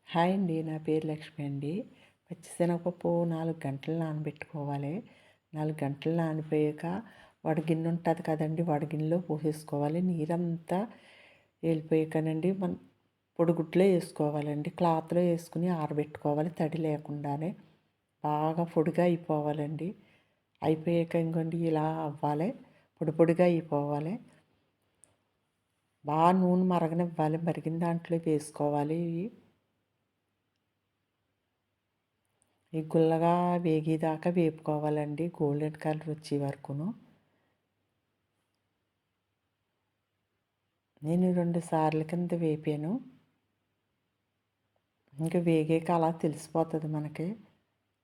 Hi అండి. నా పేరు లక్ష్మి అండి. పచ్చిశనగపప్పు 4 గంటలు నానబెట్టుకోవాలి. 4 గంటలు నానిపోయాక వడగిన్నె ఉంటుంది కదండీ! వడగిన్నెలో పోసేసుకోవాలి. నీరంతా వెళ్ళిపోయాకనండి పొడిగుడ్లో వేసుకోవాలండి. క్లాత్‌లో వేసుకుని ఆరబెట్టుకోవాలి తడి లేకుండానే. బాగా పొడిగా అయిపోవాలండి. అయిపోయాక ఇంకోండి ఇలా అవ్వాలి. పొడి పొడిగా అయిపోవాలి. బాగా నూనె మరగనివ్వాలి. మరిగిన దాంట్లో వేసుకోవాలి ఇవి. ఈ గుల్లగా వేగేదాకా వేపుకోవాలండి. గోల్డెన్ కలర్ వచ్చే వరకును. నేను 2 సార్ల కింద వేపాను. ఇంకా వేగాక అలా తెలిసిపోతుంది మనకి.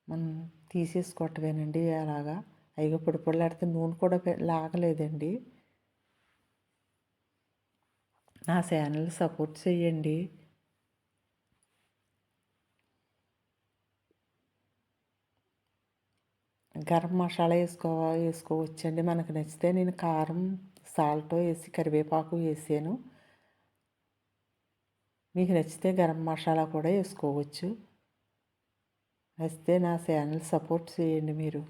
మనం తీసేసుకోవటమేనండి అలాగా. అయ్యో పొడి పొడిలాడితే నూనె కూడా లాగలేదండి. నా ఛానల్ సపోర్ట్ చేయండి. గరం మసాలా వేసుకోవచ్చండి మనకు నచ్చితే. నేను కారం, సాల్ట్ వేసి కరివేపాకు వేసాను. మీకు నచ్చితే గరం మసాలా కూడా వేసుకోవచ్చు. నచ్చితే నా ఛానల్ సపోర్ట్ చేయండి మీరు.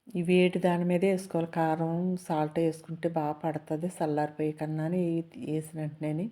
ఈ వేడి దాని మీదే వేసుకోవాలి. కారం, సాల్ట్ వేసుకుంటే బాగా పడుతుంది చల్లారిపోయే కన్నాని వేసిన వెంటనేని.